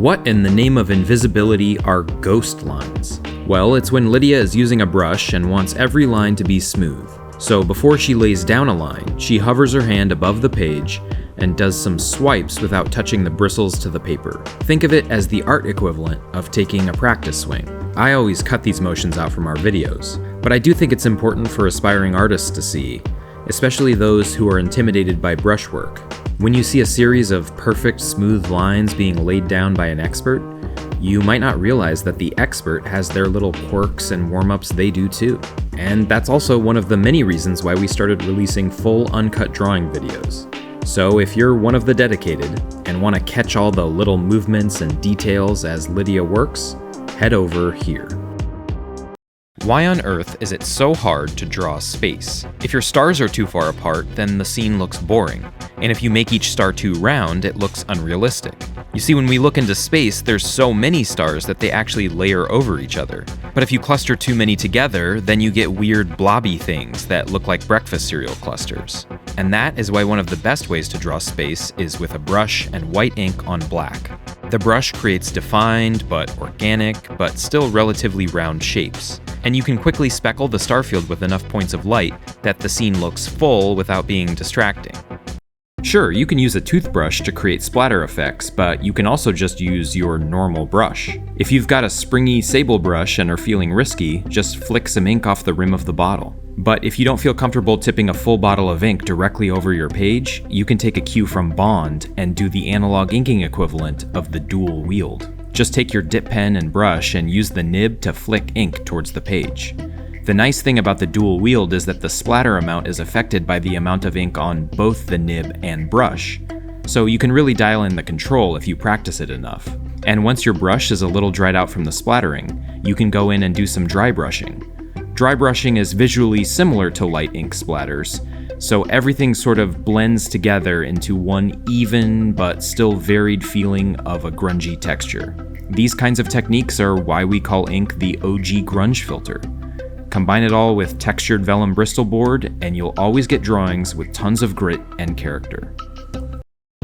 What in the name of invisibility are ghost lines? Well, it's when Lydia is using a brush and wants every line to be smooth. So before she lays down a line, she hovers her hand above the page and does some swipes without touching the bristles to the paper. Think of it as the art equivalent of taking a practice swing. I always cut these motions out from our videos, but I do think it's important for aspiring artists to see, especially those who are intimidated by brushwork. When you see a series of perfect, smooth lines being laid down by an expert, you might not realize that the expert has their little quirks and warm-ups they do too. And that's also one of the many reasons why we started releasing full uncut drawing videos. So if you're one of the dedicated and want to catch all the little movements and details as Lydia works, head over here. Why on earth is it so hard to draw space? If your stars are too far apart, then the scene looks boring. And if you make each star too round, it looks unrealistic. You see, when we look into space, there's so many stars that they actually layer over each other. But if you cluster too many together, then you get weird blobby things that look like breakfast cereal clusters. And that is why one of the best ways to draw space is with a brush and white ink on black. The brush creates defined, but organic, but still relatively round shapes. And you can quickly speckle the star field with enough points of light that the scene looks full without being distracting. Sure, you can use a toothbrush to create splatter effects, but you can also just use your normal brush. If you've got a springy sable brush and are feeling risky, just flick some ink off the rim of the bottle. But if you don't feel comfortable tipping a full bottle of ink directly over your page, you can take a cue from Bond and do the analog inking equivalent of the Dual-Wield. Just take your dip pen and brush and use the nib to flick ink towards the page. The nice thing about the Dual-Wield is that the splatter amount is affected by the amount of ink on both the nib and brush, so you can really dial in the control if you practice it enough. And once your brush is a little dried out from the splattering, you can go in and do some dry brushing. Dry brushing is visually similar to light ink splatters, so everything sort of blends together into one even but still varied feeling of a grungy texture. These kinds of techniques are why we call ink the OG grunge filter. Combine it all with textured vellum Bristol board, and you'll always get drawings with tons of grit and character.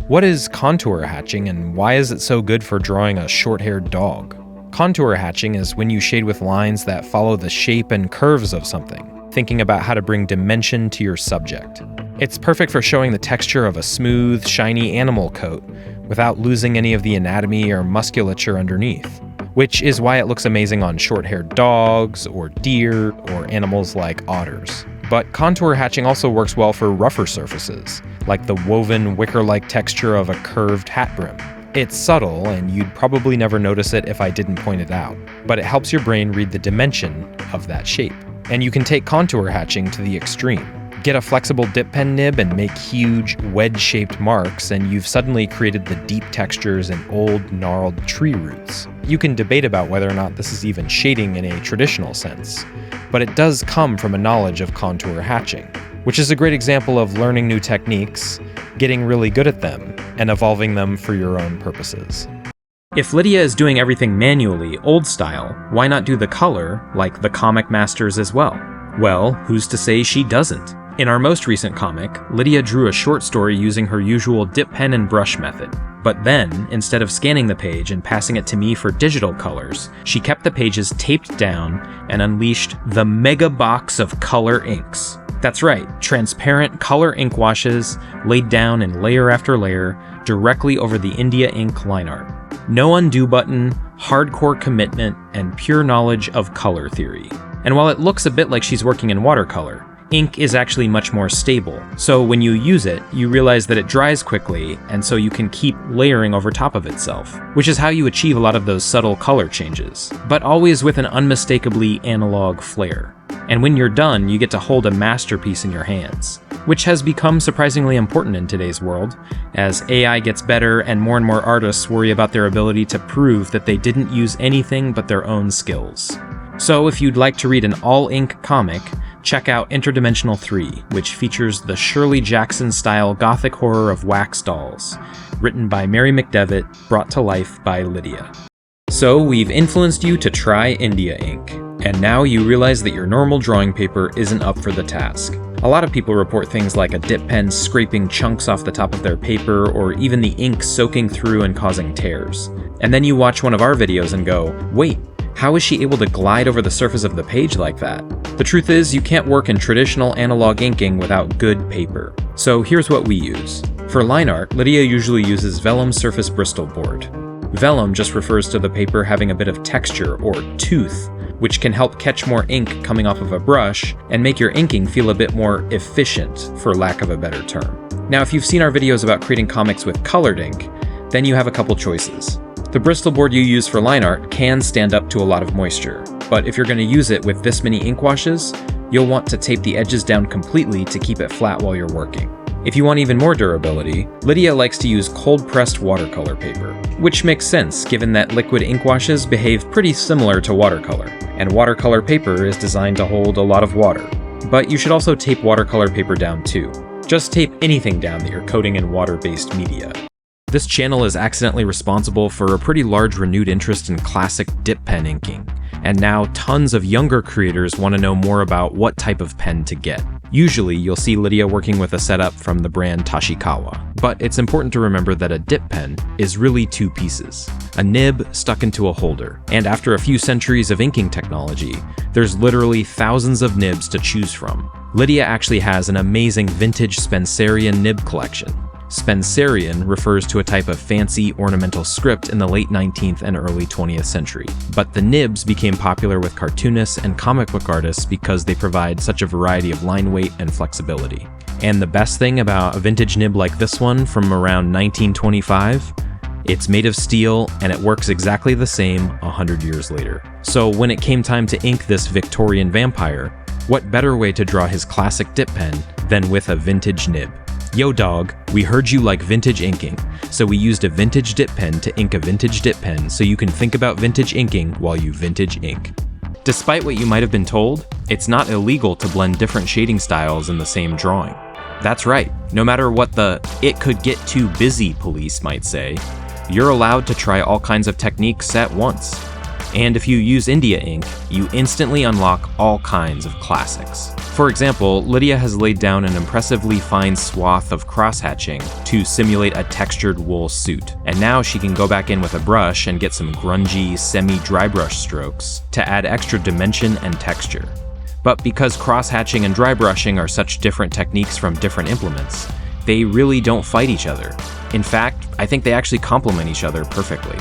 What is contour hatching, and why is it so good for drawing a short-haired dog? Contour hatching is when you shade with lines that follow the shape and curves of something, thinking about how to bring dimension to your subject. It's perfect for showing the texture of a smooth, shiny animal coat without losing any of the anatomy or musculature underneath, which is why it looks amazing on short-haired dogs or deer or animals like otters. But contour hatching also works well for rougher surfaces, like the woven wicker-like texture of a curved hat brim. It's subtle, and you'd probably never notice it if I didn't point it out, but it helps your brain read the dimension of that shape. And you can take contour hatching to the extreme. Get a flexible dip pen nib and make huge, wedge-shaped marks, and you've suddenly created the deep textures in old, gnarled tree roots. You can debate about whether or not this is even shading in a traditional sense, but it does come from a knowledge of contour hatching, which is a great example of learning new techniques, getting really good at them, and evolving them for your own purposes. If Lydia is doing everything manually, old style, why not do the color like the comic masters as well? Well, who's to say she doesn't? In our most recent comic, Lydia drew a short story using her usual dip pen and brush method. But then, instead of scanning the page and passing it to me for digital colors, she kept the pages taped down and unleashed the mega box of color inks. That's right, transparent color ink washes laid down in layer after layer directly over the India ink line art. No undo button, hardcore commitment, and pure knowledge of color theory. And while it looks a bit like she's working in watercolor, ink is actually much more stable. So when you use it, you realize that it dries quickly, and so you can keep layering over top of itself, which is how you achieve a lot of those subtle color changes, but always with an unmistakably analog flair. And when you're done, you get to hold a masterpiece in your hands, which has become surprisingly important in today's world, as AI gets better and more artists worry about their ability to prove that they didn't use anything but their own skills. So if you'd like to read an all-ink comic, check out Interdimensional 3, which features the Shirley Jackson-style gothic horror of wax dolls, written by Mary McDevitt, brought to life by Lydia. So we've influenced you to try India ink, and now you realize that your normal drawing paper isn't up for the task. A lot of people report things like a dip pen scraping chunks off the top of their paper, or even the ink soaking through and causing tears. And then you watch one of our videos and go, wait, how is she able to glide over the surface of the page like that? The truth is, you can't work in traditional analog inking without good paper. So here's what we use. For line art, Lydia usually uses vellum surface Bristol board. Vellum just refers to the paper having a bit of texture or tooth, which can help catch more ink coming off of a brush and make your inking feel a bit more efficient, for lack of a better term. Now, if you've seen our videos about creating comics with colored ink, then you have a couple choices. The Bristol board you use for line art can stand up to a lot of moisture, but if you're going to use it with this many ink washes, you'll want to tape the edges down completely to keep it flat while you're working. If you want even more durability, Lydia likes to use cold-pressed watercolor paper, which makes sense given that liquid ink washes behave pretty similar to watercolor, and watercolor paper is designed to hold a lot of water. But you should also tape watercolor paper down too. Just tape anything down that you're coating in water-based media. This channel is accidentally responsible for a pretty large renewed interest in classic dip pen inking, and now tons of younger creators want to know more about what type of pen to get. Usually, you'll see Lydia working with a setup from the brand Tashikawa, but it's important to remember that a dip pen is really two pieces, a nib stuck into a holder, and after a few centuries of inking technology, there's literally thousands of nibs to choose from. Lydia actually has an amazing vintage Spencerian nib collection. Spencerian refers to a type of fancy ornamental script in the late 19th and early 20th century, but the nibs became popular with cartoonists and comic book artists because they provide such a variety of line weight and flexibility. And the best thing about a vintage nib like this one from around 1925? It's made of steel and it works exactly the same 100 years later. So when it came time to ink this Victorian vampire, what better way to draw his classic dip pen than with a vintage nib? Yo dog, we heard you like vintage inking, so we used a vintage dip pen to ink a vintage dip pen so you can think about vintage inking while you vintage ink. Despite what you might have been told, it's not illegal to blend different shading styles in the same drawing. That's right, no matter what the "it could get too busy" police might say, you're allowed to try all kinds of techniques at once. And if you use India ink, you instantly unlock all kinds of classics. For example, Lydia has laid down an impressively fine swath of cross-hatching to simulate a textured wool suit, and now she can go back in with a brush and get some grungy, semi-dry brush strokes to add extra dimension and texture. But because cross-hatching and dry brushing are such different techniques from different implements, they really don't fight each other. In fact, I think they actually complement each other perfectly.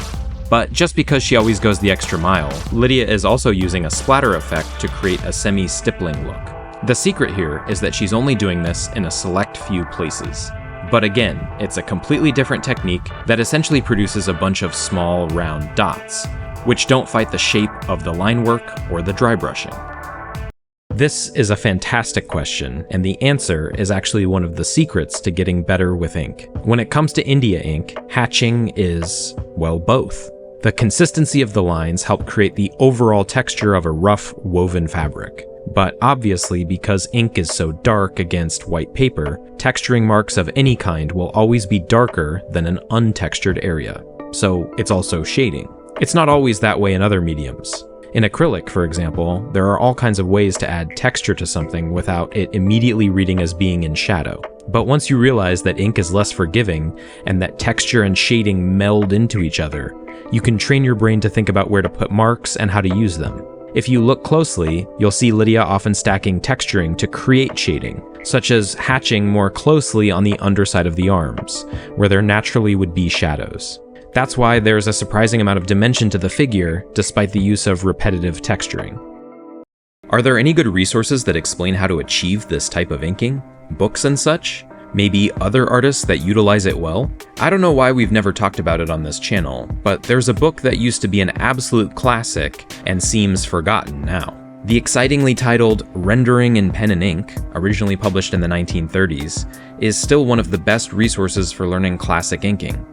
But just because she always goes the extra mile, Lydia is also using a splatter effect to create a semi-stippling look. The secret here is that she's only doing this in a select few places. But again, it's a completely different technique that essentially produces a bunch of small, round dots, which don't fight the shape of the line work or the dry brushing. This is a fantastic question, and the answer is actually one of the secrets to getting better with ink. When it comes to India ink, hatching is, well, both. The consistency of the lines help create the overall texture of a rough, woven fabric. But obviously, because ink is so dark against white paper, texturing marks of any kind will always be darker than an untextured area. So it's also shading. It's not always that way in other mediums. In acrylic, for example, there are all kinds of ways to add texture to something without it immediately reading as being in shadow. But once you realize that ink is less forgiving and that texture and shading meld into each other, you can train your brain to think about where to put marks and how to use them. If you look closely, you'll see Lydia often stacking texturing to create shading, such as hatching more closely on the underside of the arms, where there naturally would be shadows. That's why there's a surprising amount of dimension to the figure, despite the use of repetitive texturing. Are there any good resources that explain how to achieve this type of inking? Books and such? Maybe other artists that utilize it well? I don't know why we've never talked about it on this channel, but there's a book that used to be an absolute classic and seems forgotten now. The excitingly titled Rendering in Pen and Ink, originally published in the 1930s, is still one of the best resources for learning classic inking.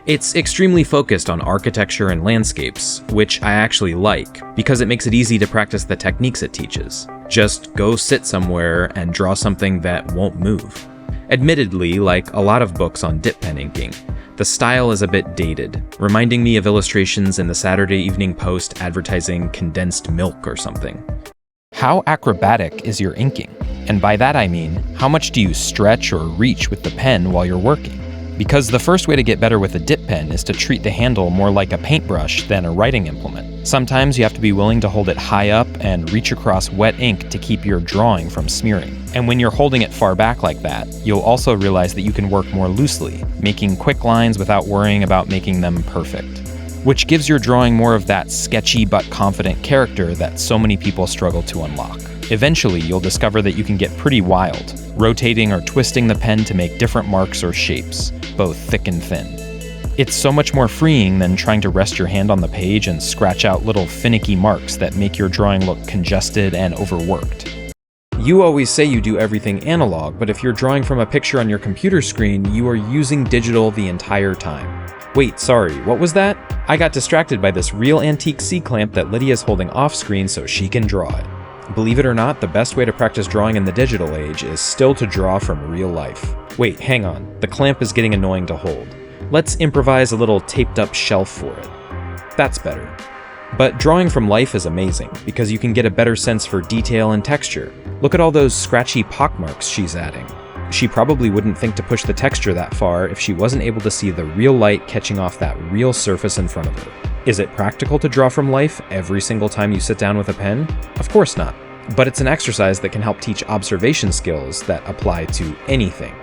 It's extremely focused on architecture and landscapes, which I actually like, because it makes it easy to practice the techniques it teaches. Just go sit somewhere and draw something that won't move. Admittedly, like a lot of books on dip pen inking, the style is a bit dated, reminding me of illustrations in the Saturday Evening Post advertising condensed milk or something. How acrobatic is your inking? And by that I mean, how much do you stretch or reach with the pen while you're working? Because the first way to get better with a dip pen is to treat the handle more like a paintbrush than a writing implement. Sometimes you have to be willing to hold it high up and reach across wet ink to keep your drawing from smearing. And when you're holding it far back like that, you'll also realize that you can work more loosely, making quick lines without worrying about making them perfect. Which gives your drawing more of that sketchy but confident character that so many people struggle to unlock. Eventually, you'll discover that you can get pretty wild, rotating or twisting the pen to make different marks or shapes, both thick and thin. It's so much more freeing than trying to rest your hand on the page and scratch out little finicky marks that make your drawing look congested and overworked. You always say you do everything analog, but if you're drawing from a picture on your computer screen, you are using digital the entire time. Wait, sorry, what was that? I got distracted by this real antique C-clamp that Lydia's holding off screen so she can draw it. Believe it or not, the best way to practice drawing in the digital age is still to draw from real life. Wait, hang on, the clamp is getting annoying to hold. Let's improvise a little taped up shelf for it. That's better. But drawing from life is amazing, because you can get a better sense for detail and texture. Look at all those scratchy pockmarks she's adding. She probably wouldn't think to push the texture that far if she wasn't able to see the real light catching off that real surface in front of her. Is it practical to draw from life every single time you sit down with a pen? Of course not. But it's an exercise that can help teach observation skills that apply to anything.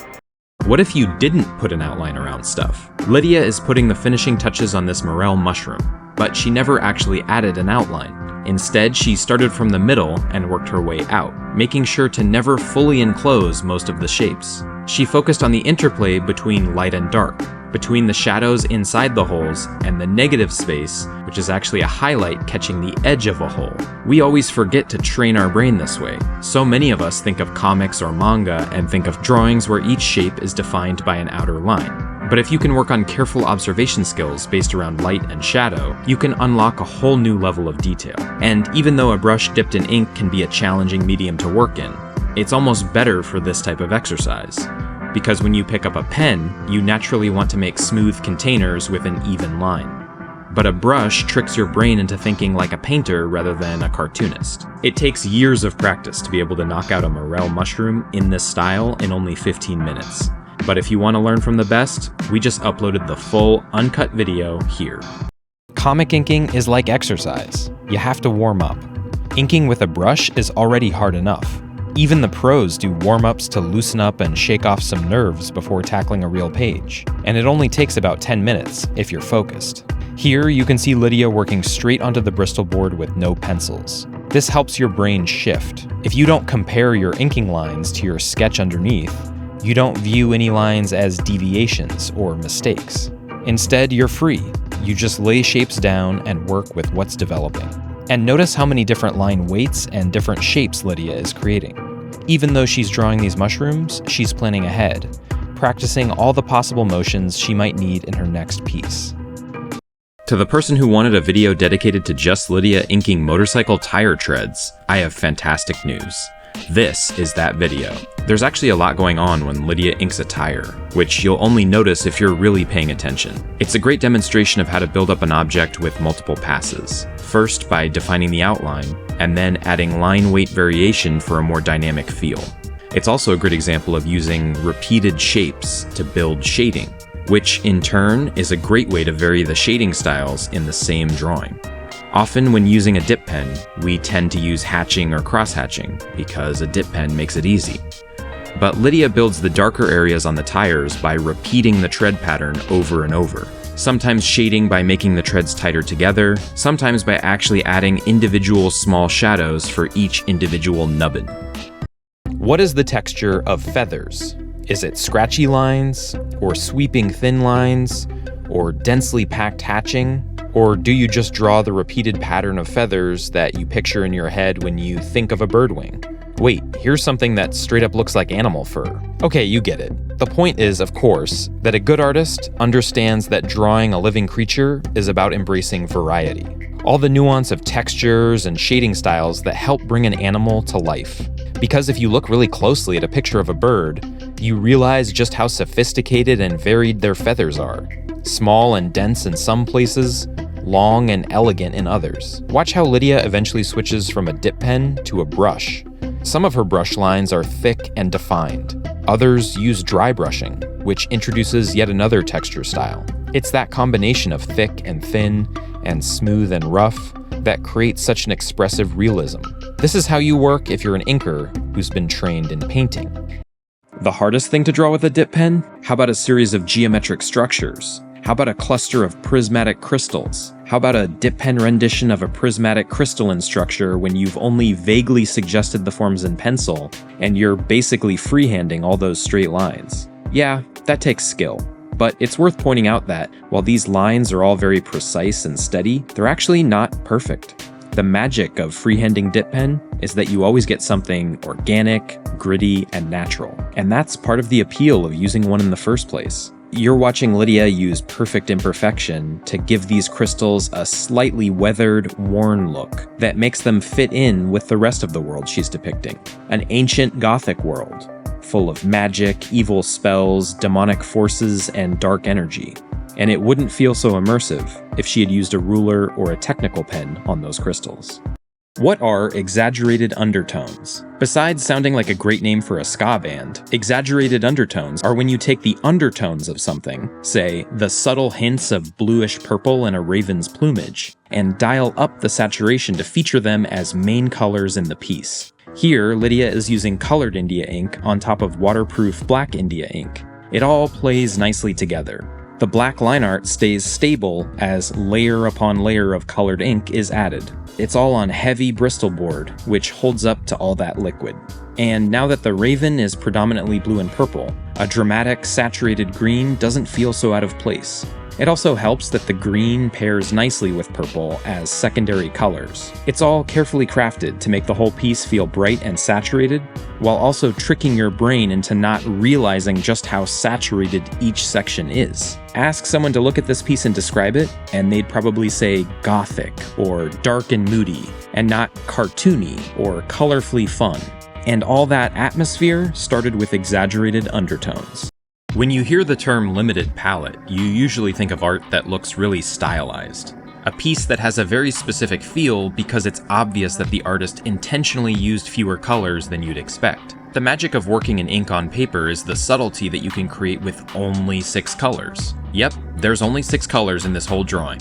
What if you didn't put an outline around stuff? Lydia is putting the finishing touches on this morel mushroom, but she never actually added an outline. Instead, she started from the middle and worked her way out, making sure to never fully enclose most of the shapes. She focused on the interplay between light and dark, between the shadows inside the holes and the negative space, which is actually a highlight catching the edge of a hole. We always forget to train our brain this way. So many of us think of comics or manga and think of drawings where each shape is defined by an outer line. But if you can work on careful observation skills based around light and shadow, you can unlock a whole new level of detail. And even though a brush dipped in ink can be a challenging medium to work in, it's almost better for this type of exercise. Because when you pick up a pen, you naturally want to make smooth containers with an even line. But a brush tricks your brain into thinking like a painter rather than a cartoonist. It takes years of practice to be able to knock out a morel mushroom in this style in only 15 minutes. But if you want to learn from the best, we just uploaded the full, uncut video here. Comic inking is like exercise. You have to warm up. Inking with a brush is already hard enough. Even the pros do warm-ups to loosen up and shake off some nerves before tackling a real page. And it only takes about 10 minutes if you're focused. Here you can see Lydia working straight onto the Bristol board with no pencils. This helps your brain shift. If you don't compare your inking lines to your sketch underneath, you don't view any lines as deviations or mistakes. Instead, you're free. You just lay shapes down and work with what's developing. And notice how many different line weights and different shapes Lydia is creating. Even though she's drawing these mushrooms, she's planning ahead, practicing all the possible motions she might need in her next piece. To the person who wanted a video dedicated to just Lydia inking motorcycle tire treads, I have fantastic news. This is that video. There's actually a lot going on when Lydia inks a tire, which you'll only notice if you're really paying attention. It's a great demonstration of how to build up an object with multiple passes. First by defining the outline, and then adding line weight variation for a more dynamic feel. It's also a great example of using repeated shapes to build shading, which in turn is a great way to vary the shading styles in the same drawing. Often when using a dip pen, we tend to use hatching or cross-hatching because a dip pen makes it easy. But Lydia builds the darker areas on the tires by repeating the tread pattern over and over. Sometimes shading by making the treads tighter together, sometimes by actually adding individual small shadows for each individual nubbin. What is the texture of feathers? Is it scratchy lines, or sweeping thin lines, or densely packed hatching? Or do you just draw the repeated pattern of feathers that you picture in your head when you think of a bird wing? Wait, here's something that straight up looks like animal fur. Okay, you get it. The point is, of course, that a good artist understands that drawing a living creature is about embracing variety. All the nuance of textures and shading styles that help bring an animal to life. Because if you look really closely at a picture of a bird, you realize just how sophisticated and varied their feathers are. Small and dense in some places, long and elegant in others. Watch how Lydia eventually switches from a dip pen to a brush, Some of her brush lines are thick and defined. Others use dry brushing, which introduces yet another texture style. It's that combination of thick and thin, and smooth and rough, that creates such an expressive realism. This is how you work if you're an inker who's been trained in painting. The hardest thing to draw with a dip pen? How about a series of geometric structures? How about a cluster of prismatic crystals? How about a dip pen rendition of a prismatic crystalline structure when you've only vaguely suggested the forms in pencil and you're basically freehanding all those straight lines? Yeah, that takes skill. But it's worth pointing out that while these lines are all very precise and steady, they're actually not perfect. The magic of freehanding dip pen is that you always get something organic, gritty, and natural. And that's part of the appeal of using one in the first place. You're watching Lydia use perfect imperfection to give these crystals a slightly weathered, worn look that makes them fit in with the rest of the world she's depicting. An ancient Gothic world, full of magic, evil spells, demonic forces, and dark energy. And it wouldn't feel so immersive if she had used a ruler or a technical pen on those crystals. What are exaggerated undertones? Besides sounding like a great name for a ska band, exaggerated undertones are when you take the undertones of something, say the subtle hints of bluish purple in a raven's plumage, and dial up the saturation to feature them as main colors in the piece. Here, Lydia is using colored India ink on top of waterproof black India ink. It all plays nicely together. The black line art stays stable as layer upon layer of colored ink is added. It's all on heavy Bristol board, which holds up to all that liquid. And now that the raven is predominantly blue and purple, a dramatic saturated green doesn't feel so out of place. It also helps that the green pairs nicely with purple as secondary colors. It's all carefully crafted to make the whole piece feel bright and saturated, while also tricking your brain into not realizing just how saturated each section is. Ask someone to look at this piece and describe it, and they'd probably say gothic, or dark and moody, and not cartoony or colorfully fun. And all that atmosphere started with exaggerated undertones. When you hear the term limited palette, you usually think of art that looks really stylized. A piece that has a very specific feel because it's obvious that the artist intentionally used fewer colors than you'd expect. The magic of working in ink on paper is the subtlety that you can create with only 6 colors. Yep, there's only 6 colors in this whole drawing.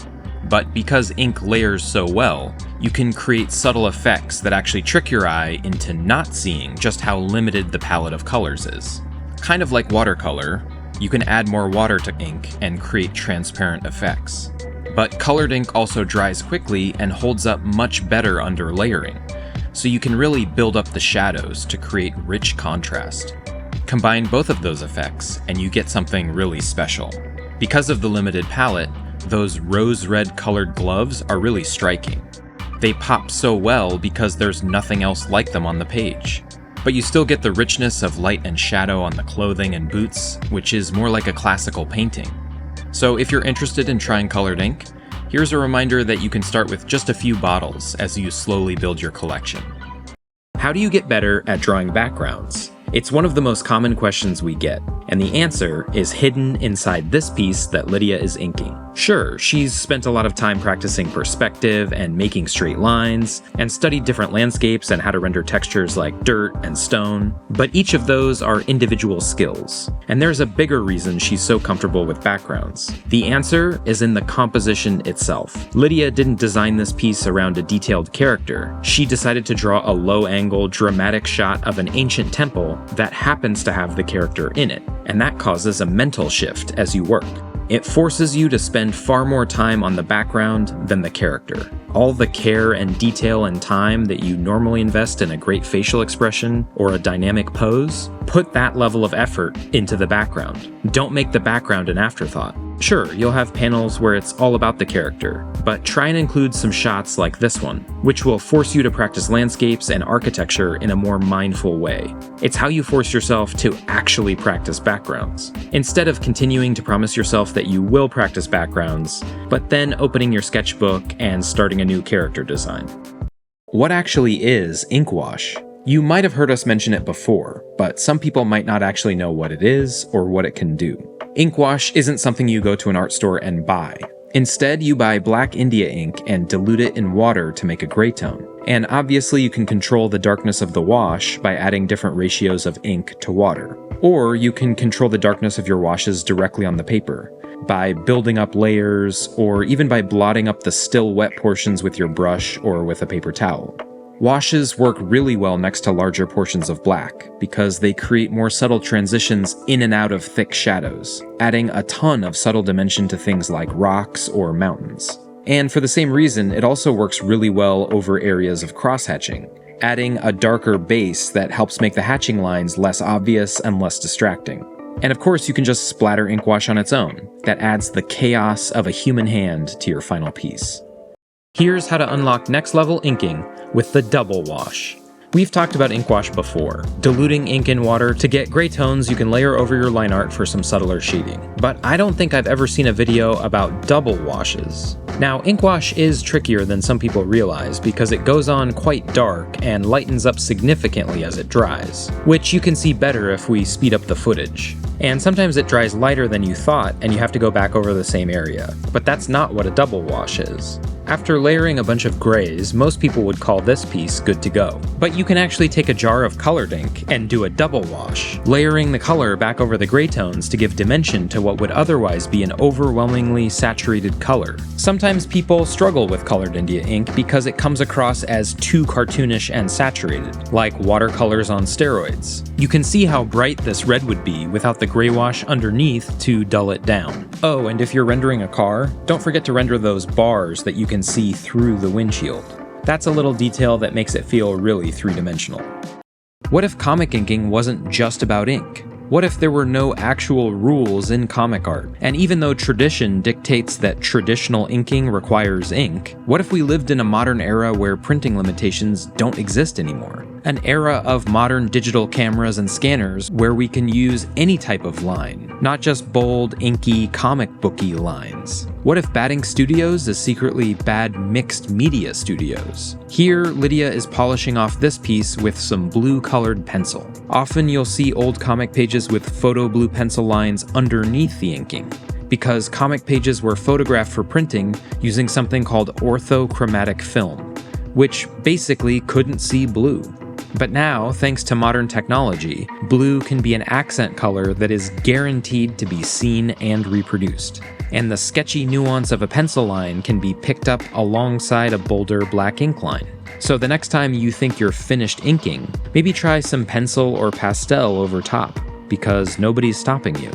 But because ink layers so well, you can create subtle effects that actually trick your eye into not seeing just how limited the palette of colors is. Kind of like watercolor, you can add more water to ink and create transparent effects. But colored ink also dries quickly and holds up much better under layering, so you can really build up the shadows to create rich contrast. Combine both of those effects and you get something really special. Because of the limited palette, those rose red colored gloves are really striking. They pop so well because there's nothing else like them on the page. But you still get the richness of light and shadow on the clothing and boots, which is more like a classical painting. So if you're interested in trying colored ink, here's a reminder that you can start with just a few bottles as you slowly build your collection. How do you get better at drawing backgrounds? It's one of the most common questions we get, and the answer is hidden inside this piece that Lydia is inking. Sure, she's spent a lot of time practicing perspective and making straight lines, and studied different landscapes and how to render textures like dirt and stone, but each of those are individual skills, and there's a bigger reason she's so comfortable with backgrounds. The answer is in the composition itself. Lydia didn't design this piece around a detailed character. She decided to draw a low-angle, dramatic shot of an ancient temple that happens to have the character in it, and that causes a mental shift as you work. It forces you to spend far more time on the background than the character. All the care and detail and time that you normally invest in a great facial expression or a dynamic pose, put that level of effort into the background. Don't make the background an afterthought. Sure, you'll have panels where it's all about the character, but try and include some shots like this one, which will force you to practice landscapes and architecture in a more mindful way. It's how you force yourself to actually practice backgrounds, instead of continuing to promise yourself that you will practice backgrounds, but then opening your sketchbook and starting a new character design. What actually is ink wash? You might have heard us mention it before, but some people might not actually know what it is or what it can do. Ink wash isn't something you go to an art store and buy. Instead, you buy black India ink and dilute it in water to make a gray tone. And obviously you can control the darkness of the wash by adding different ratios of ink to water. Or you can control the darkness of your washes directly on the paper, by building up layers, or even by blotting up the still wet portions with your brush or with a paper towel. Washes work really well next to larger portions of black, because they create more subtle transitions in and out of thick shadows, adding a ton of subtle dimension to things like rocks or mountains. And for the same reason, it also works really well over areas of cross-hatching, adding a darker base that helps make the hatching lines less obvious and less distracting. And of course, you can just splatter ink wash on its own. That adds the chaos of a human hand to your final piece. Here's how to unlock next level inking with the double wash. We've talked about ink wash before. Diluting ink in water to get gray tones you can layer over your line art for some subtler shading. But I don't think I've ever seen a video about double washes. Now, ink wash is trickier than some people realize because it goes on quite dark and lightens up significantly as it dries, which you can see better if we speed up the footage. And sometimes it dries lighter than you thought and you have to go back over the same area. But that's not what a double wash is. After layering a bunch of grays, most people would call this piece good to go. But you can actually take a jar of colored ink and do a double wash, layering the color back over the gray tones to give dimension to what would otherwise be an overwhelmingly saturated color. Sometimes people struggle with colored India ink because it comes across as too cartoonish and saturated, like watercolors on steroids. You can see how bright this red would be without the gray wash underneath to dull it down. Oh, and if you're rendering a car, don't forget to render those bars that you can see through the windshield. That's a little detail that makes it feel really three-dimensional. What if comic inking wasn't just about ink? What if there were no actual rules in comic art? And even though tradition dictates that traditional inking requires ink, what if we lived in a modern era where printing limitations don't exist anymore? An era of modern digital cameras and scanners where we can use any type of line, not just bold, inky, comic booky lines. What if Bad Ink Studios is secretly Bad Mixed Media Studios? Here, Lydia is polishing off this piece with some blue-colored pencil. Often you'll see old comic pages with photo blue pencil lines underneath the inking, because comic pages were photographed for printing using something called orthochromatic film, which basically couldn't see blue. But now, thanks to modern technology, blue can be an accent color that is guaranteed to be seen and reproduced. And the sketchy nuance of a pencil line can be picked up alongside a bolder black ink line. So the next time you think you're finished inking, maybe try some pencil or pastel over top, because nobody's stopping you.